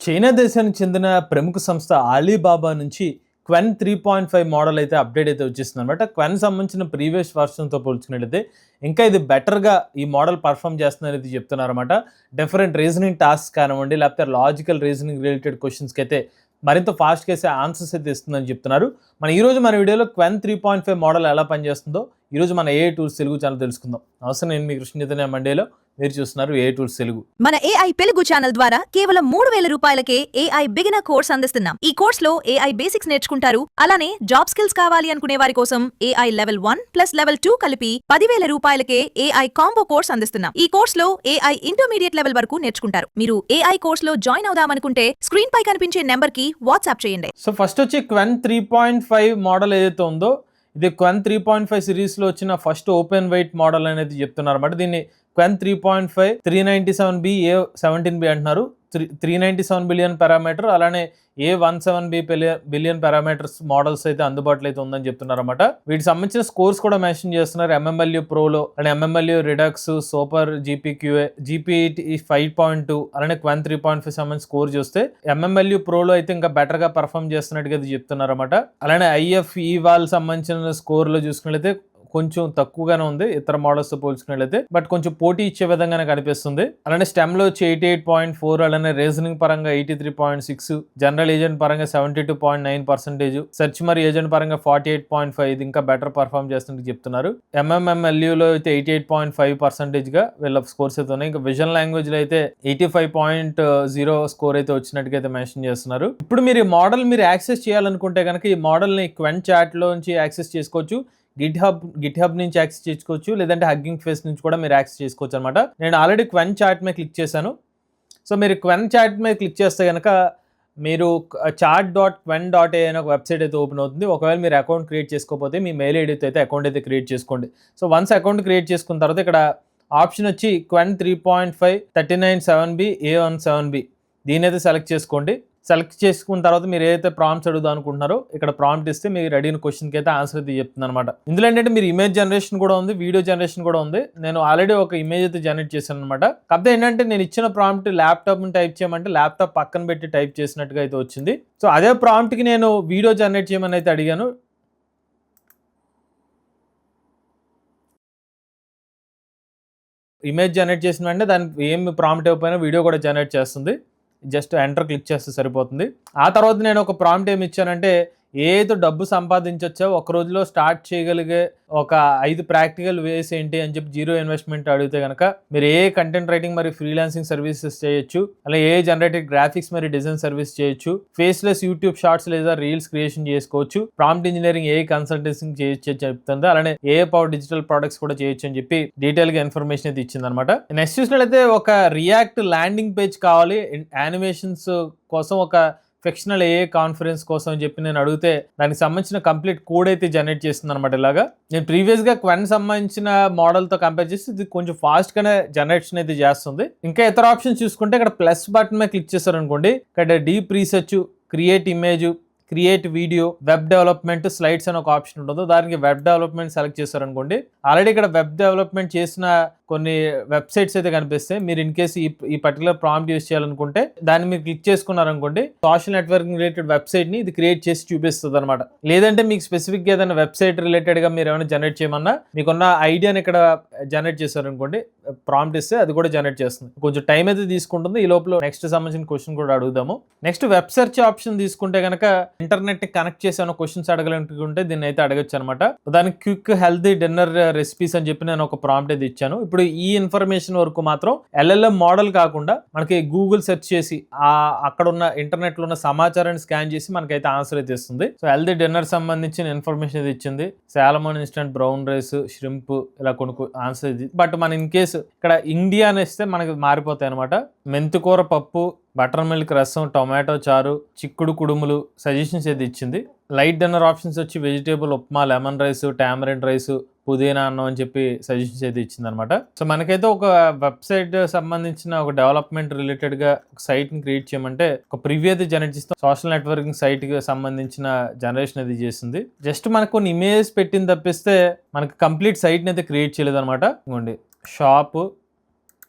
China దేశానికి చెందిన ప్రముఖ సంస్థ అలీబాబా నుంచి క్వెన్ 3.5 మోడల్ అయితే అప్డేట్ అయితే వచ్చేసింది అనమాట. క్వెన్ సంబంధించిన ప్రీవియస్ వర్షన్తో పోల్చుకున్నట్లయితే ఇంకా ఇది బెటర్గా ఈ మోడల్ పర్ఫామ్ చేస్తుంది అనేది చెప్తున్నారన్నమాట. డిఫరెంట్ రీజనింగ్ టాస్క్ కానివ్వండి, లేకపోతే లాజికల్ రీజనింగ్ రిలేటెడ్ క్వశ్చన్స్కి అయితే మరింత ఫాస్ట్గా అయితే ఆన్సర్స్ అయితే ఇస్తుందని చెప్తున్నారు. ఈరోజు మన వీడియోలో క్వెన్ 3.5 మోడల్ ఎలా పనిచేస్తుందో ఈరోజు మన ఏఐ టూల్స్ తెలుగు ఛానల్ తెలుసుకుందాం. అవసరం నేను మీ కృష్ణ చైతన్య మండేలో, మీరు చూస్తున్నారు ఏఐ టూల్స్ తెలుగు. మన ఏఐ తెలుగు ఛానల్ ద్వారా కేవలం 3000 రూపాయలకే ఏఐ బిగినర్ కోర్స్ అందిస్తున్నాం. ఈ కోర్స్ లో ఏఐ బేసిక్స్ నేర్చుకుంటారు. అలానే జాబ్ స్కిల్స్ కావాలి అనుకునే వారి కోసం ఏఐ లెవెల్ 1 ప్లస్ లెవెల్ 2 కలిపి 10,000 రూపాయలకే ఏఐ కాంబో కోర్స్ అందిస్తున్నాం. ఈ కోర్స్ లో ఏఐ ఇంటర్మీడియట్ లెవెల్ వరకు నేర్చుకుంటారు. మీరు ఏఐ కోర్స్ లో జాయిన్ అవుదామనుకుంటే స్క్రీన్ పై కనిపించే నెంబర్ కి వాట్సాప్ చేయండి. సో ఫస్ట్ వచ్చి క్వెన్ 3.5 మోడల్ ఏదైతే ఉందో ఇది క్వెన్ 3.5 సిరీస్లో వచ్చిన ఫస్ట్ ఓపెన్ వెయిట్ మోడల్ అనేది చెప్తున్నారు అన్నమాట. దీన్ని క్వెన్ 3.5 397B A17B అంటున్నారు. 397 బిలియన్ పారామీటర్, అలానే A17B బిలియన్ పారామీటర్స్ మోడల్స్ అయితే అందుబాటులో అయితే ఉందని చెప్తున్నారు అనమాట. వీటికి సంబంధించిన స్కోర్స్ కూడా మెన్షన్ చేస్తున్నారు. MMLU ప్రోలో and MMLU redux, super GPQA, GPT 5.2 అలానే క్వెన్ 3.5 సంబంధించి స్కోర్ చూస్తే MMLU ప్రోలో అయితే ఇంకా బెటర్ గా పర్ఫామ్ చేస్తున్నట్టుగా చెప్తున్నారు అనమాట. అలానే IFEVAL సంబంధించిన స్కోర్ లో చూసుకున్నట్లయితే కొంచెం తక్కువగానే ఉంది ఇతర మోడల్స్ తో పోల్చుకున్నట్లయితే, బట్ కొంచెం పోటీ ఇచ్చే విధంగానే కనిపిస్తుంది. అలానే స్టెమ్ లో వచ్చి 88.4, అలానే రీజనింగ్ పరంగా 83.6, జనరల్ ఏజెంట్ పరంగా 72.9%, సెర్చ్ మరి ఏజెంట్ పరంగా 48.5, ఇది ఇంకా బెటర్ పర్ఫామ్ చేస్తున్నట్టు చెప్తున్నారు. MMLU లో అయితే 88.5% గా వీళ్ళ స్కోర్స్ అయితే ఉన్నాయి. ఇంకా విజన్ లాంగ్వేజ్ లో అయితే 85.0 స్కోర్ అయితే వచ్చినట్టుగా అయితే మెన్షన్ చేస్తున్నారు. ఇప్పుడు మీరు ఈ మోడల్ మీరు యాక్సెస్ చేయాలనుకుంటే కనుక ఈ మోడల్ ని క్వెన్ చాట్ లోంచి యాక్సెస్ చేసుకోవచ్చు, గిట్ హబ్ నుంచి యాక్సెస్ చేసుకోవచ్చు, లేదంటే హగ్గింగ్ ఫేస్ నుంచి కూడా మీరు యాక్సెస్ చేసుకోవచ్చు అనమాట. నేను ఆల్రెడీ క్వెన్ చాట్ మీద క్లిక్ చేశాను. సో మీరు క్వెన్ చాట్ మీద క్లిక్ చేస్తే కనుక మీరు chat.quen.ai అనే ఒక వెబ్సైట్ అయితే ఓపెన్ అవుతుంది. ఒకవేళ మీరు అకౌంట్ క్రియేట్ చేసుకోకపోతే మీ మెయిల్ ఐడితో అయితే అకౌంట్ అయితే క్రియేట్ చేసుకోండి. సో వన్స్ అకౌంట్ క్రియేట్ చేసుకున్న తర్వాత ఇక్కడ ఆప్షన్ వచ్చి క్వెన్ 3.5 397B A17B దీని అయితే సెలెక్ట్ చేసుకోండి. సెలెక్ట్ చేసుకున్న తర్వాత మీరు ఏదైతే ప్రాంప్ట్స్ అడుగుదాం అనుకుంటున్నారో ఇక్కడ ప్రాంప్ట్ ఇస్తే మీరు అడిగిన క్వశ్చన్కి అయితే ఆన్సర్ అయితే చెప్తుంది అనమాట. ఇందులో ఏంటంటే మీరు ఇమేజ్ జనరేషన్ కూడా ఉంది, వీడియో జనరేషన్ కూడా ఉంది. నేను ఆల్రెడీ ఒక ఇమేజ్ అయితే జనరేట్ చేశాను అనమాట. కాకపోతే ఏంటంటే నేను ఇచ్చిన ప్రాంప్ట్ ల్యాప్టాప్ని టైప్ చేయమంటే ల్యాప్టాప్ పక్కన పెట్టి టైప్ చేసినట్టుగా అయితే వచ్చింది. సో అదే ప్రాంప్ట్కి నేను వీడియో జనరేట్ చేయమని అయితే అడిగాను. ఇమేజ్ జనరేట్ చేసిన వెంటనే దానికి ఏం ప్రాంప్ట్ ఇవ్వకపోయినా వీడియో కూడా జనరేట్ చేస్తుంది. జస్ట్ ఎంటర్ క్లిక్ చేస్తే సరిపోతుంది. ఆ తర్వాత నేను ఒక ప్రాంప్ట్ ఏమి ఇచ్చానంటే, ఏదో డబ్బు సంపాదించవచ్చో ఒక రోజులో స్టార్ట్ చేయగలిగే ఒక 5 ప్రాక్టికల్ వేస్ ఏంటి అని చెప్పి జీరో ఇన్వెస్ట్మెంట్ అడిగితే కనుక మీరు ఏ కంటెంట్ రైటింగ్ మరియు ఫ్రీలాన్సింగ్ సర్వీసెస్ చేయొచ్చు, అలాగే ఏ జనరేటెడ్ గ్రాఫిక్స్ మరియు డిజైన్ సర్వీస్ చేయొచ్చు, ఫేస్లెస్ యూట్యూబ్ షార్ట్స్ లేదా రీల్స్ క్రియేషన్ చేసుకోవచ్చు, ప్రాంప్ట్ ఇంజనీరింగ్ ఏ కన్సల్టెన్సింగ్ చేయొచ్చు అని చెప్తుంది. అలానే ఏ పవర్ డిజిటల్ ప్రొడక్ట్స్ కూడా చేయొచ్చు అని చెప్పి డీటెయిల్ గా ఇన్ఫర్మేషన్ అయితే ఇచ్చింది అనమాట. నెక్స్ట్ చూసినట్లయితే ఒక రియాక్ట్ ల్యాండింగ్ పేజ్ కావాలి యానిమేషన్స్ కోసం, ఒక ఫిక్షనల్ ఏ కాన్ఫరెన్స్ కోసం అని చెప్పి నేను అడిగితే దానికి సంబంధించిన కంప్లీట్ కోడ్ అయితే జనరేట్ చేస్తుంది అనమాట. ఇలాగా నేను ప్రీవియస్గా క్వెన్ సంబంధించిన మోడల్తో కంపేర్ చేసి ఇది కొంచెం ఫాస్ట్గానే జనరేషన్ అయితే చేస్తుంది. ఇంకా ఇతర ఆప్షన్స్ చూసుకుంటే ఇక్కడ ప్లస్ బటన్ మీద క్లిక్ చేశారనుకోండి, ఇక్కడ deep research, create image, create video, web development, slides అని ఒక ఆప్షన్ ఉంటుంది. దానికి వెబ్ డెవలప్మెంట్ సెలెక్ట్ చేశారనుకోండి, ఆల్రెడీ ఇక్కడ వెబ్ డెవలప్మెంట్ చేసిన కొన్ని వెబ్సైట్స్ అయితే కనిపిస్తాయి. మీరు ఇన్ కేసు ఈ పర్టికులర్ ప్రాంప్ట్ యూస్ చేయాలనుకుంటే దాన్ని మీరు క్లిక్ చేసుకున్నారనుకోండి, సోషల్ నెట్వర్కింగ్ రిలేటెడ్ వెబ్సైట్ ని ఇది క్రియేట్ చేసి చూపిస్తుంది అనమాట. లేదంటే మీకు స్పెసిఫిక్ గా ఏదైనా వెబ్సైట్ రిలేటెడ్ గా మీరు ఏమైనా జనరేట్ చేయమన్నా మీకున్న ఐడియాని ఇక్కడ జనరేట్ చేశారనుకోండి, ప్రాంప్ట్ ఇస్తే అది కూడా జనరేట్ చేస్తుంది. కొంచెం టైం అయితే తీసుకుంటుంది. ఈ లోపల నెక్స్ట్ సంబంధించిన క్వశ్చన్ కూడా అడుగుదాము. నెక్స్ట్ వెబ్ సెర్చ్ ఆప్షన్ తీసుకుంటే కనుక ఇంటర్నెట్ కనెక్ట్ చేసి ఏమైనా క్వశ్చన్స్ అడగాలనుకుంటే దీన్ని అయితే అడగచ్చు అనమాట. దానికి క్విక్ హెల్తీ డిన్నర్ రెసిపీస్ అని చెప్పి నేను ఒక ప్రాంప్ట్ అయితే ఇచ్చాను. ఇప్పుడు ఈ ఇన్ఫర్మేషన్ వరకు మాత్రం LLM మోడల్ కాకుండా మనకి గూగుల్ సెర్చ్ చేసి అక్కడ ఉన్న ఇంటర్నెట్ లో ఉన్న సమాచారాన్ని స్కాన్ చేసి మనకైతే ఆన్సర్ అయితే ఇస్తుంది. సో హెల్తీ డిన్నర్ సంబంధించిన ఇన్ఫర్మేషన్ అయితే ఇచ్చింది. Solomon instant brown rice, shrimp, ఇలా కొన్ని ఆన్సర్ ఇది. బట్ మన ఇన్ కేసు ఇక్కడ ఇండియా అని ఇస్తే మనకి మారిపోతాయి అనమాట. మెంతికూర పప్పు, బటర్ మిల్క్ రసం, టొమాటో చారు, చిక్కుడు కుడుములు సజెషన్స్ అయితే ఇచ్చింది. లైట్ డిన్నర్ ఆప్షన్స్ వచ్చి vegetable upma, lemon rice, tamarind rice, పుదీనా అన్నం అని చెప్పి సజెషన్స్ అయితే ఇచ్చింది అనమాట. సో మనకైతే ఒక వెబ్సైట్ సంబంధించిన ఒక డెవలప్మెంట్ రిలేటెడ్ గా ఒక సైట్ ని క్రియేట్ చేయమంటే ఒక ప్రివ్యూ అయితే జనరేట్ చేస్తాం. సోషల్ నెట్వర్కింగ్ సైట్ కి సంబంధించిన జనరేషన్ అయితే చేసింది. జస్ట్ మనకు కొన్ని ఇమేజ్ పెట్టింది తప్పిస్తే మనకి కంప్లీట్ సైట్ ని అయితే క్రియేట్ చేయలేదు అనమాట. ఇవ్వండి, షాప్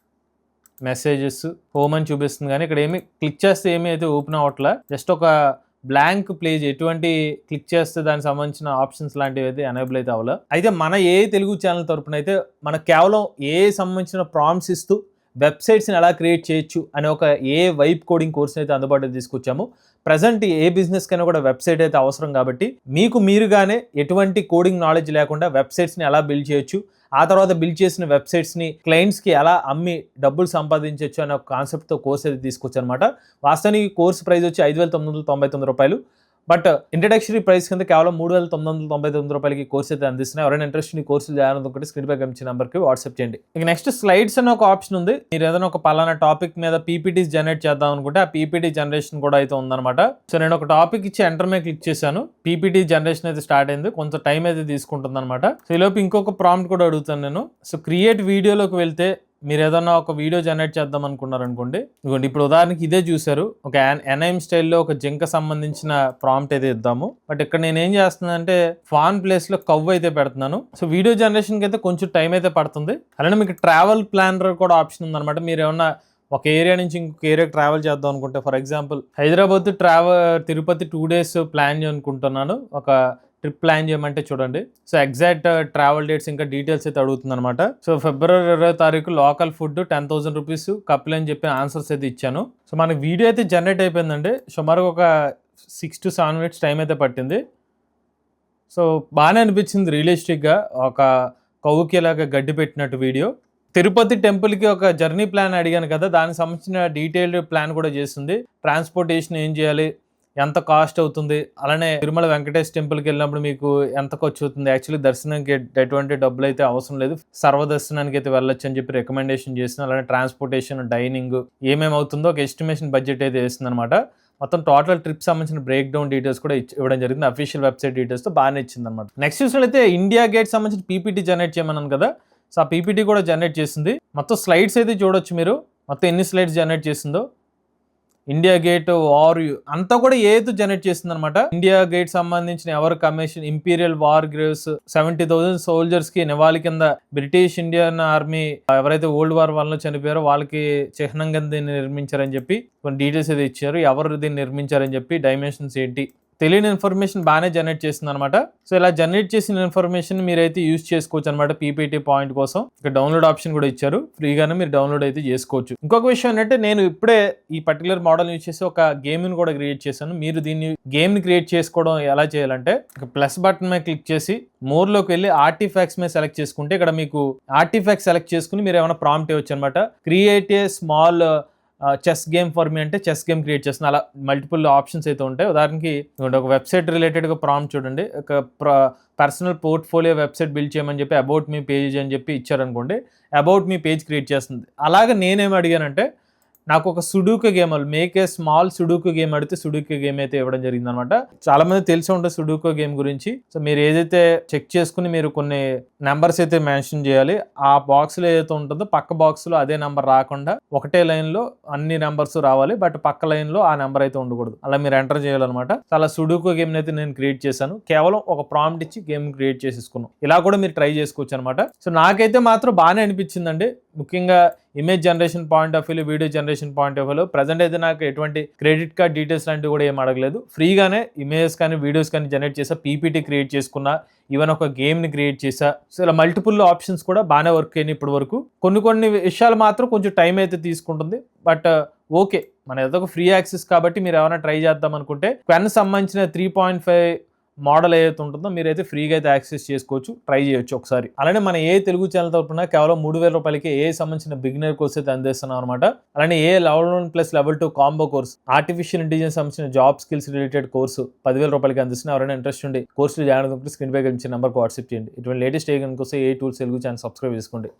మెసేజెస్, హోమ్ అని చూపిస్తుంది, కానీ ఇక్కడ ఏమి క్లిక్ చేస్తే ఏమీ అయితే ఓపెన్ అవ్వట్లా. జస్ట్ ఒక బ్లాంక్ పేజ్, ఎటువంటి క్లిక్ చేస్తే దానికి సంబంధించిన ఆప్షన్స్ లాంటివి అయితే ఎనేబుల్ అయితే అవ్వాలి. అయితే మన ఏ తెలుగు ఛానల్ తరపున అయితే మన కేవలం సంబంధించిన ప్రాంప్ట్స్ ఇస్తూ వెబ్సైట్స్ని ఎలా క్రియేట్ చేయొచ్చు అనే ఒక వైబ్ కోడింగ్ కోర్స్ అయితే అందుబాటులో తీసుకొచ్చాము. ప్రజెంట్ ఏ బిజినెస్ కైనా కూడా వెబ్సైట్ అయితే అవసరం కాబట్టి మీకు మీరుగానే ఎటువంటి కోడింగ్ నాలెడ్జ్ లేకుండా వెబ్సైట్స్ని ఎలా బిల్డ్ చేయొచ్చు, ఆ తర్వాత బిల్డ్ చేసిన వెబ్సైట్స్ని క్లయింట్స్కి ఎలా అమ్మి డబ్బులు సంపాదించవచ్చు అనే ఒక కాన్సెప్ట్తో కోర్స్ అయితే తీసుకొచ్చారు అనమాట. వాస్తవానికి కోర్స్ ప్రైస్ వచ్చి 5,999 రూపాయలు. బట్ ఇంట్రడక్షరీ ప్రైస్ కింద కేవలం 3,999 రూపాయలకి కోర్స్ అయితే అందిస్తున్నాయి. ఎవరైనా ఇంట్రెస్ట్ ఈ కోర్సులు చేయాలనుకుంటే స్క్రీన్ పై కనిపించిన నెంబర్కి వాట్సాప్ చేయండి. ఇక నెక్స్ట్ స్లైడ్స్ అనే ఒక ఆప్షన్ ఉంది. మీరు ఏదైనా ఒక పలానా టాపిక్ మీద పీపీటీస్ జనరేట్ చేద్దాం అనుకుంటే ఆ పీపీటీ జనరేషన్ కూడా అయితే ఉందన్నమాట. సో నేను ఒక టాపిక్ ఇచ్చి ఎంటర్ మీద క్లిక్ చేశాను. పీపీటీ జనరేషన్ అయితే స్టార్ట్ అయింది. కొంత టైం అయితే తీసుకుంటుంది అనమాట. సో ఈలోపు ఇంకొక ప్రాంప్ట్ కూడా అడుగుతాను నేను. సో క్రియేట్ వీడియోలోకి వెళ్తే మీరు ఏదన్నా ఒక వీడియో జనరేట్ చేద్దాం అనుకున్నారనుకోండి, ఇదిగోండి ఇప్పుడు ఉదాహరణకి ఇదే చూసారు, ఒక ఎన్ఐఎం స్టైల్లో ఒక జింక సంబంధించిన ప్రాంప్ట్ అయితే ఇద్దాము. బట్ ఇక్కడ నేను ఏం చేస్తున్నానంటే ఫాన్ ప్లేస్లో కవ్ అయితే పెడుతున్నాను. సో వీడియో జనరేషన్కి అయితే కొంచెం టైం అయితే పడుతుంది. అలానే మీకు ట్రావెల్ ప్లానర్ కూడా ఆప్షన్ ఉందన్నమాట. మీరు ఏమన్నా ఒక ఏరియా నుంచి ఇంకొక ఏరియాకి ట్రావెల్ చేద్దాం అనుకుంటే, for example Hyderabad Tirupati 2 days plan అనుకుంటున్నాను, ఒక ట్రిప్ ప్లాన్ చేయమంటే చూడండి. సో ఎగ్జాక్ట్ ట్రావెల్ డేట్స్ ఇంకా డీటెయిల్స్ అయితే అడుగుతుంది అనమాట. So February 20 local food 10,000 rupees కప్పులు అని చెప్పి ఆన్సర్స్ అయితే ఇచ్చాను. సో మనకి వీడియో అయితే జనరేట్ అయిపోయిందండి. సుమారు ఒక 6 to 7 minutes టైం అయితే పట్టింది. సో బాగానే అనిపించింది రియలిస్టిక్గా, ఒక కౌకి ఇలాగా గడ్డి పెట్టినట్టు వీడియో. తిరుపతి టెంపుల్కి ఒక జర్నీ ప్లాన్ అడిగాను కదా, దానికి సంబంధించిన డీటెయిల్డ్ ప్లాన్ కూడా చేస్తుంది. ట్రాన్స్పోర్టేషన్ ఏం చేయాలి, ఎంత కాస్ట్ అవుతుంది, అలానే తిరుమల వెంకటేష్ టెంపుల్కి వెళ్ళినప్పుడు మీకు ఎంత ఖర్చు అవుతుంది, యాక్చువల్లీ దర్శనానికి ఎటువంటి డబ్బులు అయితే అవసరం లేదు, సర్వదర్శనానికి అయితే వెళ్ళొచ్చు అని చెప్పి రికమెండేషన్ చేసిన, అలానే ట్రాన్స్పోర్టేషన్, డైనింగ్ ఏమేమి అవుతుందో ఒక ఎస్టిమేషన్ బడ్జెట్ అయితే వేస్తుంది అనమాట. మొత్తం టోటల్ ట్రిప్ సంబంధించిన బ్రేక్ డౌన్ డీటెయిల్స్ కూడా ఇవ్వడం జరిగింది. అఫీషియల్ వెబ్సైట్ డీటెయిల్స్తో బాగానే ఇచ్చింది అనమాట. నెక్స్ట్ చూసినట్లయితే ఇండియా గేట్ సంబంధించిన పీపీటీ జనరేట్ చేయమన్నాను కదా, సో ఆ పీపీటీ కూడా జనరేట్ చేసింది. మొత్తం స్లైడ్స్ అయితే చూడొచ్చు మీరు, మొత్తం ఎన్ని స్లైడ్స్ జనరేట్ చేసిందో. ఇండియా గేట్ వార్ అంతా కూడా ఏదో జనరేట్ చేస్తుంది అనమాట. ఇండియా గేట్ సంబంధించిన ever commission, imperial war graves, 70,000 soldiers కి నివాళి కింద బ్రిటిష్ ఇండియన్ ఆర్మీ ఎవరైతే వరల్డ్ వార్ 1లో చనిపోయారో వాళ్ళకి చిహ్నంగా దీన్ని నిర్మించారని చెప్పి కొన్ని డీటెయిల్స్ అయితే ఇచ్చారు. ఎవరు దీన్ని నిర్మించారని చెప్పి, డైమెన్షన్స్ ఏంటి, తెలియని ఇన్ఫర్మేషన్ బాగానే జనరేట్ చేస్తుంది అనమాట. సో ఇలా జనరేట్ చేసిన ఇన్ఫర్మేషన్ మీరైతే యూజ్ చేసుకోవచ్చు అనమాట పీపీటీ పాయింట్ కోసం. ఇక డౌన్లోడ్ ఆప్షన్ కూడా ఇచ్చారు, ఫ్రీగానే మీరు డౌన్లోడ్ అయితే చేసుకోవచ్చు. ఇంకొక విషయం ఏంటంటే, నేను ఇప్పుడే ఈ పర్టికులర్ మోడల్ యూజ్ చేసి ఒక గేమ్ని కూడా క్రియేట్ చేశాను. మీరు దీన్ని గేమ్ని క్రియేట్ చేసుకోవడం ఎలా చేయాలంటే, ప్లస్ బటన్ మీద క్లిక్ చేసి మోర్లోకి వెళ్ళి ఆర్టిఫాక్ట్స్ మీద సెలెక్ట్ చేసుకుంటే, ఇక్కడ మీకు ఆర్టిఫాక్ట్ సెలెక్ట్ చేసుకుని మీరు ఏమైనా ప్రాంప్ట్ ఇవ్వచ్చు అనమాట. Create a small chess game for me అంటే చెస్ గేమ్ క్రియేట్ చేస్తుంది. అలా మల్టిపుల్ ఆప్షన్స్ అయితే ఉంటాయి. ఉదాహరణకి ఒక వెబ్సైట్ రిలేటెడ్గా ప్రాంప్ట్ చూడండి, ఒక పర్సనల్ పోర్ట్ఫోలియో వెబ్సైట్ బిల్డ్ చేయమని చెప్పి అబౌట్ మీ పేజ్ అని చెప్పి ఇచ్చారనుకోండి, అబౌట్ మీ పేజ్ క్రియేట్ చేస్తుంది. అలాగే నేనేం అడిగానంటే, నాకు ఒక sudoku game, make a small sudoku game అడిగితే సుడూకు గేమ్ అయితే ఇవ్వడం జరిగింది అనమాట. చాలా మంది తెలిసి ఉంటుంది సుడూకు గేమ్ గురించి. సో మీరు ఏదైతే చెక్ చేసుకుని మీరు కొన్ని నెంబర్స్ అయితే మెన్షన్ చేయాలి. ఆ బాక్స్లో ఏదైతే ఉంటుందో పక్క బాక్స్లో అదే నెంబర్ రాకుండా ఒకటే లైన్లో అన్ని నెంబర్స్ రావాలి, బట్ పక్క లైన్లో ఆ నెంబర్ అయితే ఉండకూడదు. అలా మీరు ఎంటర్ చేయాలన్నమాట. చాలా సుడూకు గేమ్ అయితే నేను క్రియేట్ చేశాను. కేవలం ఒక ప్రాంప్ట్ ఇచ్చి గేమ్ క్రియేట్ చేసేసుకున్నాం. ఇలా కూడా మీరు ట్రై చేసుకోవచ్చు అనమాట. సో నాకైతే మాత్రం బాగానే అనిపించిందండి. ముఖ్యంగా image generation point of view, video generation point of వ్యూలో ప్రజెంట్ అయితే నాకు ఎటువంటి క్రెడిట్ కార్డ్ డీటెయిల్స్ లాంటివి కూడా ఏం అడగలేదు. ఫ్రీగానే ఇమేజెస్ కానీ వీడియోస్ కానీ జనరేట్ చేసా, పీపీటీ క్రియేట్ చేసుకున్నా, ఈవెన్ ఒక గేమ్ని క్రియేట్ చేసా. సో ఇలా మల్టిపుల్ ఆప్షన్స్ కూడా బాగానే వర్క్ అయినాయి ఇప్పటి వరకు. కొన్ని విషయాలు మాత్రం కొంచెం టైం అయితే తీసుకుంటుంది, బట్ ఓకే, మన ఏదో ఒక ఫ్రీ యాక్సెస్ కాబట్టి మీరు ఏమైనా ట్రై చేద్దాం అనుకుంటే క్వెన్ సంబంధించిన 3.5 మోడల్ ఏదైతే ఉంటుందో మీరైతే ఫ్రీగా అయితే యాక్సెస్ చేసుకోవచ్చు, ట్రై చేయొచ్చు ఒకసారి. అలానే మన తెలుగు ఛానల్ తరపున కేవలం 3,000 రూపాయలకి సంబంధించిన బిగినర్ కోర్స్ అయితే అందిస్తున్నాం అనమాట. అలానే Level 1 + Level 2 combo course, artificial intelligence సంబంధించిన జాబ్ స్కిల్స్ రిలేటెడ్ కోర్సు 10,000 రూపాయలకి అందిస్తున్నాం. ఎవరైనా ఇంట్రెస్ట్ ఉండి కోర్సులు జాయిన్ అవుతుంటే స్క్రీన్ పై కనిపించే నెంబర్కి వాట్సాప్ చేయండి. ఇటువంటి లేటెస్ట్ కోసం టూల్స్ తెలుగు ఛానల్ సబ్స్క్రైబ్ చేసుకోండి.